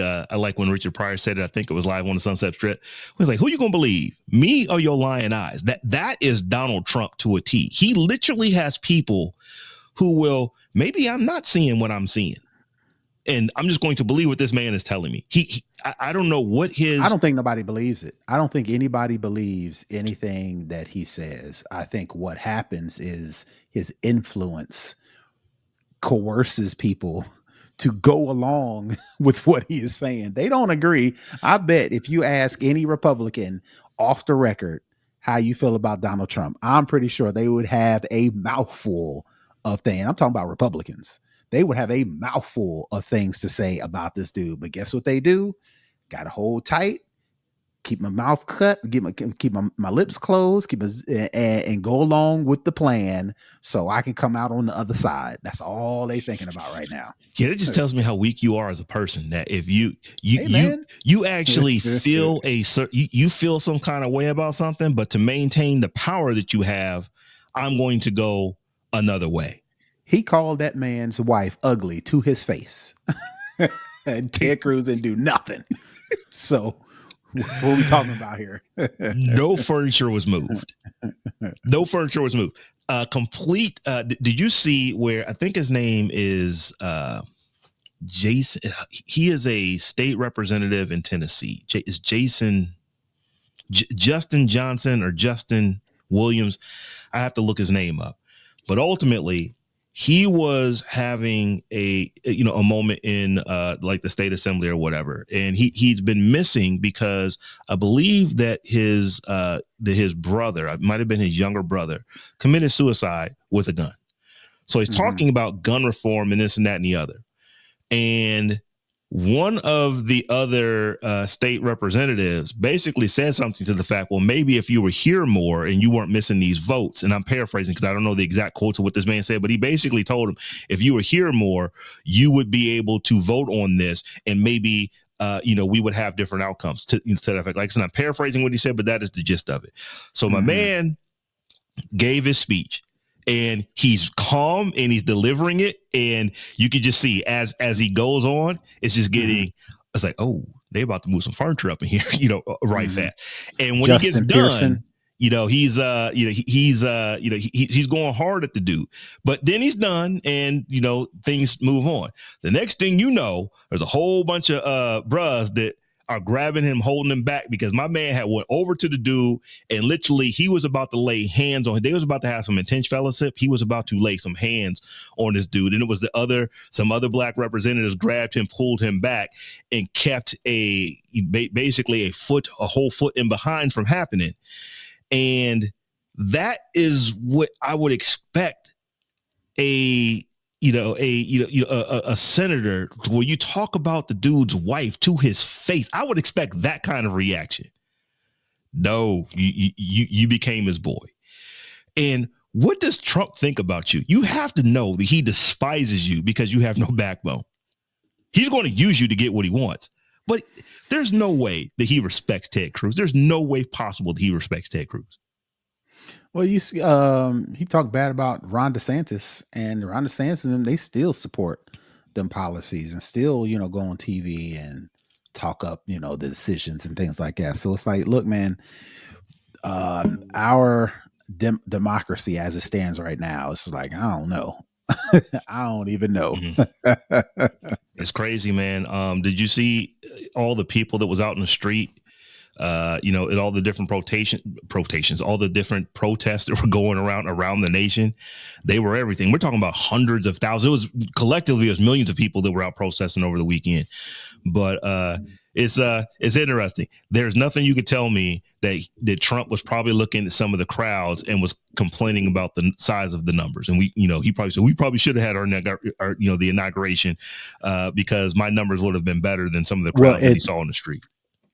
when Richard Pryor said it. I think it was live on the Sunset Strip. He was like, "Who you gonna believe, me or your lying eyes?" That is Donald Trump to a T. He literally has people who will maybe I'm not seeing what I'm seeing, and I'm just going to believe what this man is telling me. I don't know what his. I don't think nobody believes it. I don't think anybody believes anything that he says. I think what happens is his influence coerces people to go along with what he is saying. They don't agree. I bet if you ask any Republican off the record how you feel about Donald Trump, I'm pretty sure they would have a mouthful of things. I'm talking about Republicans. They would have a mouthful of things to say about this dude. But guess what they do? Got to hold tight, keep my mouth cut, keep my lips closed, and go along with the plan so I can come out on the other side. That's all they thinking about right now. Yeah, it just tells me how weak you are as a person. That if you actually feel you feel some kind of way about something, but to maintain the power that you have, I'm going to go another way. He called that man's wife ugly to his face, and Ted Cruz didn't do nothing. So. What are we talking about here? No furniture was moved. No furniture was moved. Complete. Did you see where I think his name is Jason? He is a state representative in Tennessee. Is Justin Johnson or Justin Williams? I have to look his name up. But ultimately, he was having a moment in like the state assembly or whatever. And he's been missing because I believe that his brother, it might have been his younger brother, committed suicide with a gun. So he's talking about gun reform and this and that and the other. And one of the other state representatives basically said something to the fact, well, maybe if you were here more and you weren't missing these votes, and I'm paraphrasing because I don't know the exact quotes of what this man said, but he basically told him, if you were here more, you would be able to vote on this and maybe, we would have different outcomes to that effect. Like I said, I'm paraphrasing what he said, but that is the gist of it. So my man gave his speech. And he's calm and he's delivering it. And you can just see as he goes on, it's just getting, it's like, oh, they about to move some furniture up in here, right fast. And when Justin he gets done, he's going hard at the dude, but then he's done and, things move on. The next thing you know, there's a whole bunch of bros that are grabbing him, holding him back because my man had went over to the dude and literally he was about to lay hands on him. They was about to have some intense fellowship. He was about to lay some hands on this dude. And it was some other black representatives grabbed him, pulled him back and kept basically a whole foot in behind from happening. And that is what I would expect a a senator where you talk about the dude's wife to his face, I would expect that kind of reaction. No, you became his boy. And what does Trump think about you? You have to know that he despises you because you have no backbone. He's going to use you to get what he wants. But there's no way that he respects Ted Cruz. There's no way possible that he respects Ted Cruz. Well, you see, he talked bad about Ron DeSantis, and Ron DeSantis and them, they still support them policies and still, go on TV and talk up, the decisions and things like that. So it's like, look, man, our democracy as it stands right now, it's like, I don't know. I don't even know. Mm-hmm. It's crazy, man. Did you see all the people that was out in the street? And all the different protestations, all the different protests that were going around the nation. They were everything. We're talking about hundreds of thousands. It was collectively, it was millions of people that were out protesting over the weekend. But it's interesting. There's nothing you could tell me that Trump was probably looking at some of the crowds and was complaining about the size of the numbers. And he probably said, we probably should have had our the inauguration because my numbers would have been better than some of the crowds that he saw on the street.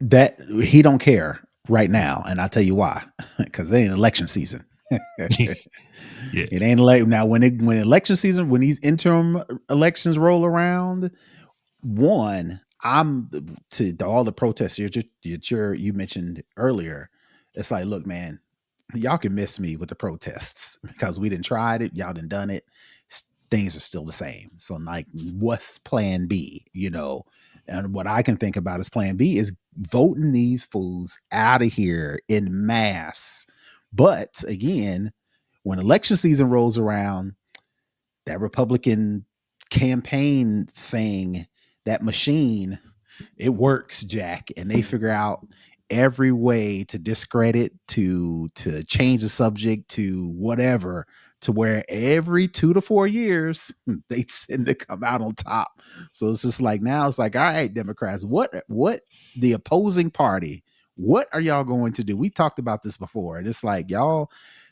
That he don't care right now, and I'll tell you why. Because it ain't election season. Yeah. It ain't like now when election season, when these interim elections roll around. I'm to all the protests you mentioned earlier. It's like, look, man, y'all can miss me with the protests because we didn't tried it, y'all done done it. Things are still the same. So, like, what's Plan B? And what I can think about as Plan B is voting these fools out of here in mass. But again, when election season rolls around, that Republican campaign thing, that machine, it works, Jack. And they figure out every way to discredit, to change the subject, to whatever, to where every 2 to 4 years they tend to come out on top. So it's just like, now it's like, all right, Democrats, what the opposing party, what are y'all going to do? We talked about this before, and it's like, y'all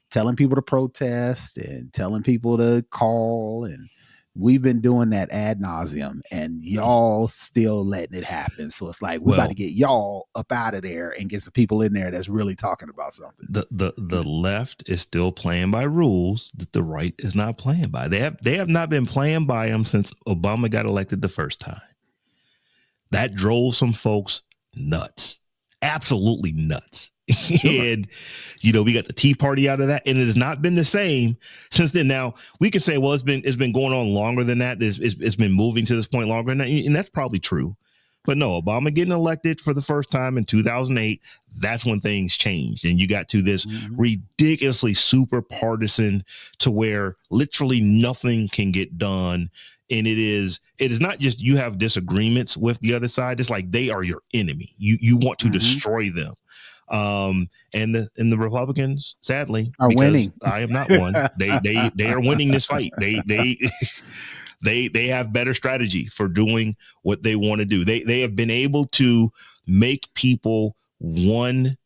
telling people to protest and telling people to call, and we've been doing that ad nauseum, and y'all still letting it happen. So it's like, we're about to get y'all up out of there and get some people in there that's really talking about something. The left is still playing by rules that the right is not playing by. They have not been playing by them since Obama got elected the first time. That drove some folks nuts, absolutely nuts. Sure. And, we got the Tea Party out of that, and it has not been the same since then. Now we can say, well, it's been going on longer than that. It's been moving to this point longer than that, and that's probably true. But no, Obama getting elected for the first time in 2008, that's when things changed. And you got to this ridiculously super partisan to where literally nothing can get done. And it is not just you have disagreements with the other side. It's like they are your enemy. You want to destroy them. And the Republicans, sadly, are winning. I am not one. They are winning this fight. They have better strategy for doing what they want to do. They have been able to make people one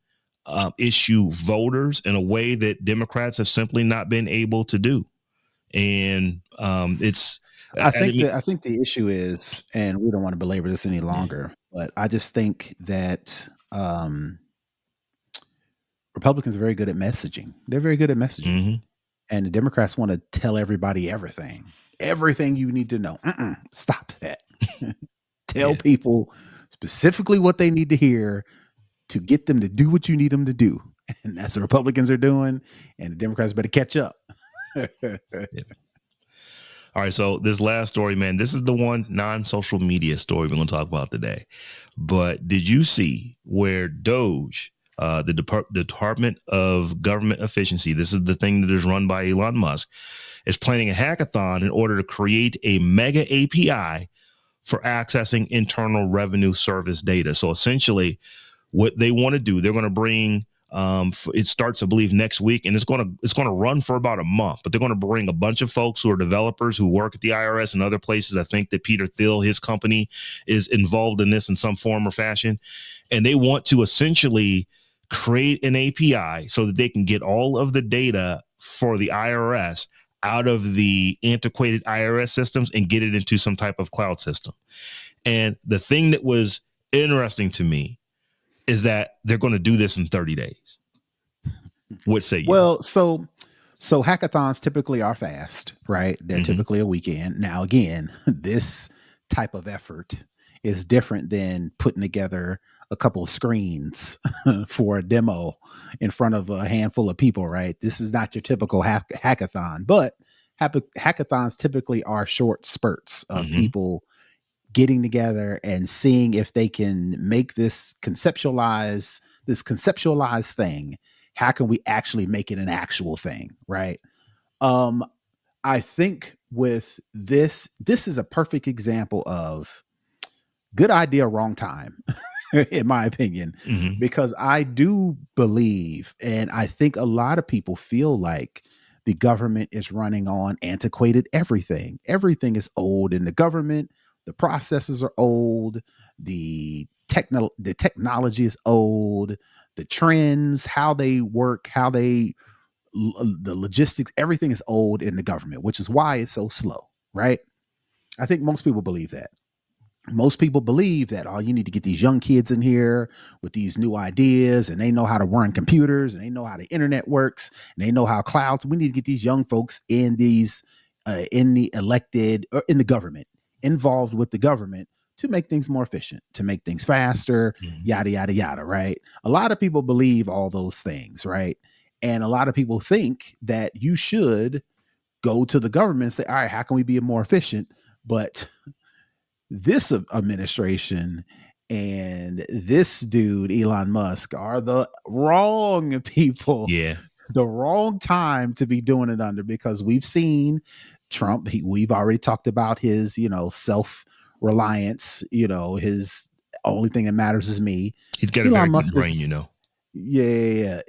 issue voters in a way that Democrats have simply not been able to do. And I think the issue is, and we don't want to belabor this any longer, but I just think that Republicans are very good at messaging. They're very good at messaging. And the Democrats want to tell everybody everything you need to know. Stop that. Tell people specifically what they need to hear to get them to do what you need them to do. And that's what Republicans are doing. And the Democrats better catch up. All right. So this last story, man, this is the one non-social media story we're going to talk about today. But did you see where DOGE, the Department of Government Efficiency, this is the thing that is run by Elon Musk, is planning a hackathon in order to create a mega API for accessing Internal Revenue Service data. So essentially what they want to do, they're going to bring, it starts, I believe, next week, and it's going to run for about a month, but they're going to bring a bunch of folks who are developers who work at the IRS and other places. I think that Peter Thiel, his company, is involved in this in some form or fashion. And they want to essentially create an API so that they can get all of the data for the IRS out of the antiquated IRS systems and get it into some type of cloud system. And the thing that was interesting to me is that they're going to do this in 30 days. What say you? Well, so hackathons typically are fast, right? They're typically a weekend. Now, again, this type of effort is different than putting together a couple of screens for a demo in front of a handful of people, right? This is not your typical hackathon, but hackathons typically are short spurts of people getting together and seeing if they can make this conceptualized thing. How can we actually make it an actual thing, right? I think with this is a perfect example of good idea, wrong time, in my opinion, because I do believe, and I think a lot of people feel like the government is running on antiquated everything. Everything is old in the government. The processes are old. The technology is old. The trends, how they work, the logistics, everything is old in the government, which is why it's so slow, right? I think most people believe that. Most people believe that, oh, you need to get these young kids in here with these new ideas, and they know how to run computers, and they know how the internet works, and they know how clouds. We need to get these young folks in these in the elected or in the government, involved with the government, to make things more efficient, to make things faster, yada yada yada. Right? A lot of people believe all those things, right? And a lot of people think that you should go to the government and say, all right, how can we be more efficient? But this administration and this dude, Elon Musk, are the wrong people. Yeah. The wrong time to be doing it under, because we've seen Trump. We've already talked about his, self-reliance, his only thing that matters is me. He's got a very good brain, Yeah.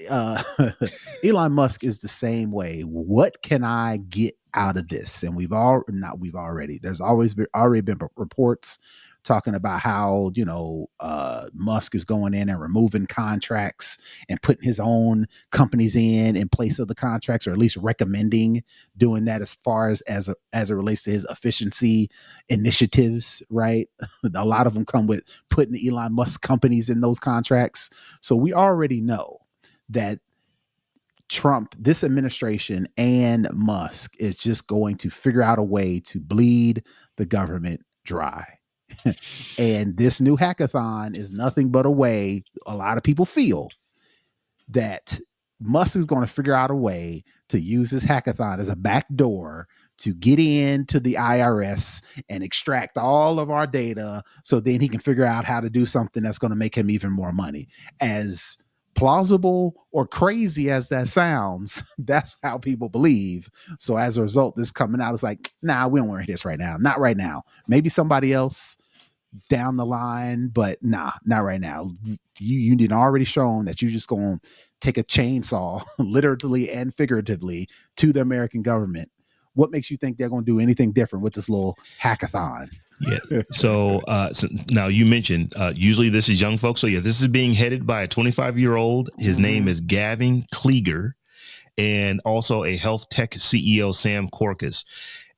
Elon Musk is the same way. What can I get out of this? And there's already been reports talking about how, Musk is going in and removing contracts and putting his own companies in place of the contracts, or at least recommending doing that as far as it relates to his efficiency initiatives, right? A lot of them come with putting Elon Musk companies in those contracts. So we already know that Trump, this administration, and Musk is just going to figure out a way to bleed the government dry. And this new hackathon is nothing but a way, a lot of people feel, that Musk is going to figure out a way to use this hackathon as a back door to get into the IRS and extract all of our data, so then he can figure out how to do something that's going to make him even more money. As plausible or crazy as that sounds, that's how people believe. So as a result, this coming out is like, nah, we don't want to hear this right now. Not right now. Maybe somebody else down the line, but nah, not right now. You did already shown that you're just going to take a chainsaw, literally and figuratively, to the American government. What makes you think they're going to do anything different with this little hackathon? Yeah. So now you mentioned usually this is young folks. So yeah, this is being headed by a 25-year-old. His name is Gavin Klieger, and also a health tech CEO, Sam Corcus.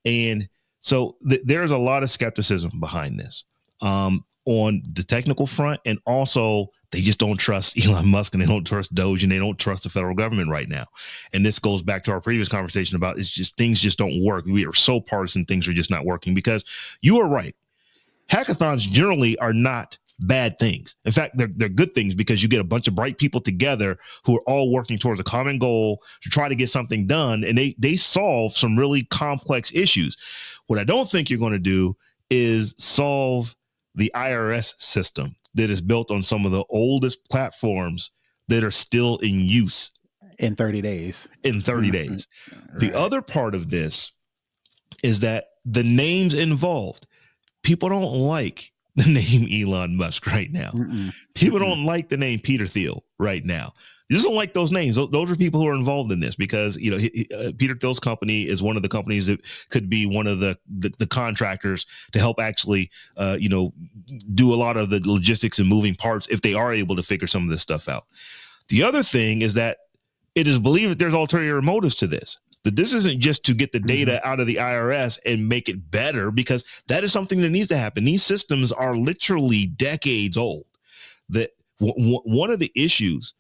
And so there's a lot of skepticism behind this on the technical front, and also they just don't trust Elon Musk, and they don't trust DOGE, and they don't trust the federal government right now. And this goes back to our previous conversation about things just don't work. We are so partisan, things are just not working, because you are right. Hackathons generally are not bad things. In fact, they're good things, because you get a bunch of bright people together who are all working towards a common goal to try to get something done, and they solve some really complex issues. What I don't think you're going to do is solve the IRS system that is built on some of the oldest platforms that are still in use in 30 days. Right. The other part of this is that the names involved, people don't like the name Elon Musk right now. People don't like the name Peter Thiel right now. You just don't like those names. Those are people who are involved in this, because Peter Thiel's company is one of the companies that could be one of the contractors to help actually do a lot of the logistics and moving parts, if they are able to figure some of this stuff out. The other thing is that it is believed that there's ulterior motives to this. That this isn't just to get the data out of the IRS and make it better, because that is something that needs to happen. These systems are literally decades old. That one of the issues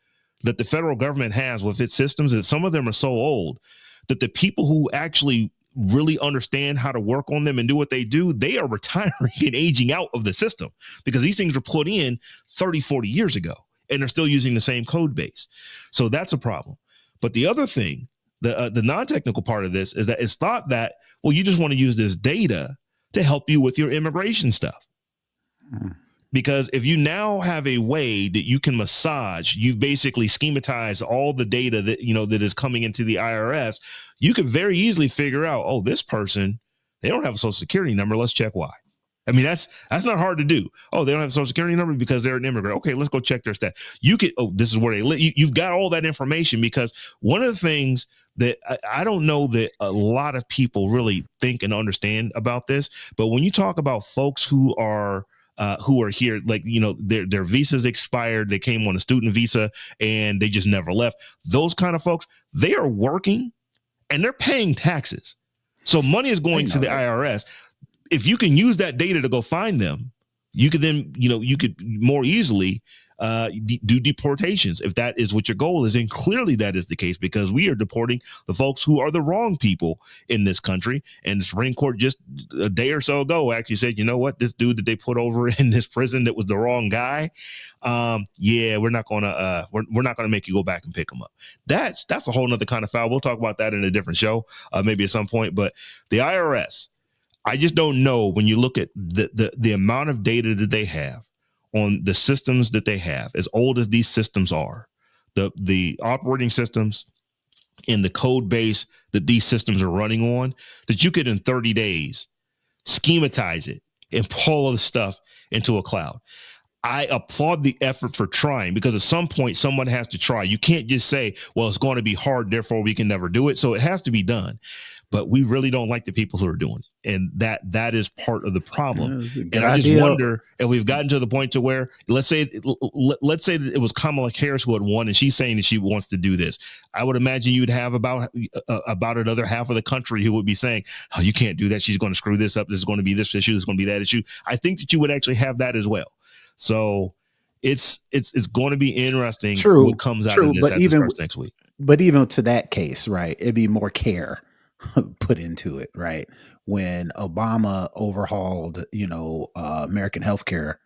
that the federal government has with its systems is some of them are so old that the people who actually really understand how to work on them and do what they do, they are retiring and aging out of the system, because these things were put in 30, 40 years ago and they're still using the same code base. So that's a problem. But the other thing, the non-technical part of this is that it's thought that, well, you just want to use this data to help you with your immigration stuff. Because if you now have a way that you can massage, you've basically schematized all the data that, that is coming into the IRS, you could very easily figure out, oh, this person, they don't have a social security number. Let's check why. I mean, that's not hard to do. Oh, they don't have a social security number because they're an immigrant. Okay, let's go check their stat. You could, this is where they live. You've got all that information, because one of the things that I don't know that a lot of people really think and understand about this, but when you talk about folks who are here, like, their visas expired, they came on a student visa and they just never left. Those kind of folks, they are working and they're paying taxes. So money is going to the IRS. If you can use that data to go find them, you could then, you could more easily do deportations if that is what your goal is. And clearly that is the case, because we are deporting the folks who are the wrong people in this country. And the Supreme Court just a day or so ago actually said, you know what, this dude that they put over in this prison that was the wrong guy. We're not gonna we're not gonna make you go back and pick him up. That's a whole nother kind of foul. We'll talk about that in a different show, maybe at some point. But the IRS, I just don't know, when you look at the amount of data that they have on the systems that they have, as old as these systems are, the operating systems and the code base that these systems are running on, that you could in 30 days schematize it and pull all the stuff into a cloud. I applaud the effort for trying, because at some point someone has to try. You can't just say, well, it's going to be hard, therefore we can never do it. So it has to be done. But we really don't like the people who are doing it. And that is part of the problem. And I just wonder if we've gotten to the point to where, let's say that it was Kamala Harris who had won and she's saying that she wants to do this. I would imagine you'd have about another half of the country who would be saying, oh, you can't do that. She's going to screw this up. There's going to be this issue. There's going to be that issue. I think that you would actually have that as well. So it's going to be interesting what comes out of this as it starts next week. But even to that case, right, it'd be more care put into it, right? When Obama overhauled, American healthcare,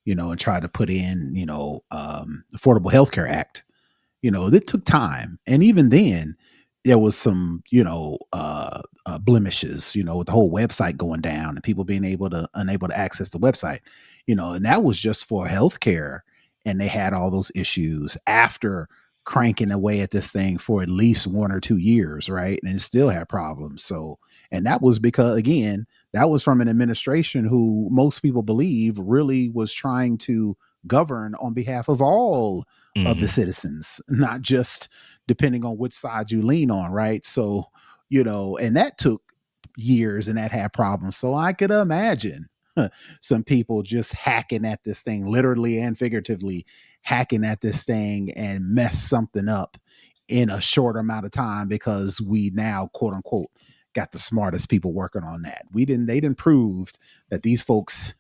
and tried to put in, Affordable Healthcare Act, it took time. And even then there was some, blemishes, with the whole website going down and people being unable to access the website, and that was just for healthcare. And they had all those issues after cranking away at this thing for at least 1 or 2 years, right? And it still had problems. So, and that was because, again, that was from an administration who most people believe really was trying to govern on behalf of all of the citizens, not just depending on which side you lean on, right? So, and that took years and that had problems. So I could imagine some people just hacking at this thing, literally and figuratively hacking at this thing and mess something up in a short amount of time, because we now, quote unquote, got the smartest people working on that. They didn't prove that these folks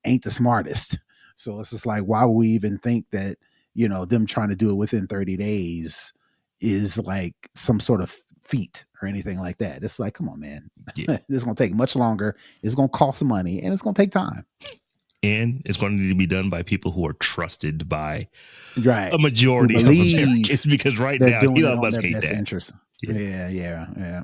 ain't the smartest. So it's just like, why would we even think that, them trying to do it within 30 days is like some sort of feat or anything like that. It's like, come on, man. Yeah. This is going to take much longer. It's going to cost money and it's going to take time. And it's going to need to be done by people who are trusted by a majority of Americans, because right now Elon Musk ain't that. Interest. Yeah.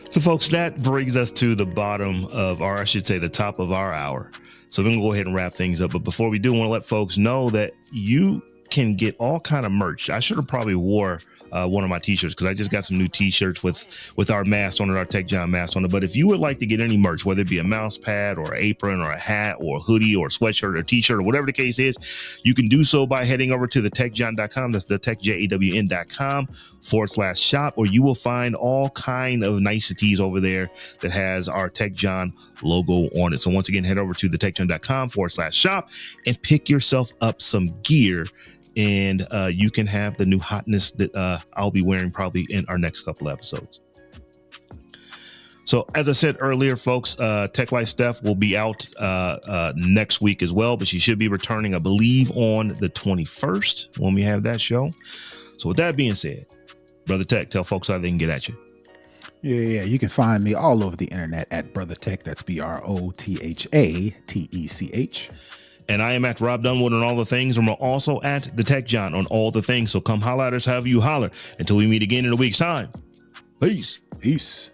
So, folks, that brings us to the bottom of our, I should say, the top of our hour. So we're going to go ahead and wrap things up. But before we do, I want to let folks know that you can get all kind of merch. I should have probably wore one of my t-shirts, because I just got some new t-shirts with our mask on it, our Tech Jawn mask on it. But if you would like to get any merch, whether it be a mouse pad or an apron or a hat or a hoodie or a sweatshirt or a t-shirt or whatever the case is, you can do so by heading over to thetechjawn.com. That's the techjawn.com/shop, or you will find all kind of niceties over there that has our Tech Jawn logo on it. So once again, head over to thetechjawn.com/shop and pick yourself up some gear and you can have the new hotness that I'll be wearing probably in our next couple episodes. So as I said earlier, folks, Tech Life Steph will be out next week as well, but she should be returning, I believe, on the 21st when we have that show. So with that being said, Brother Tech, tell folks how they can get at you. Yeah. You can find me all over the internet at Brother Tech. That's BROTHATECH. And I am at Robb Dunewood on all the things, and we're also at the Tech Jawn on all the things. So come holler at us however you holler. Until we meet again in a week's time. Peace. Peace.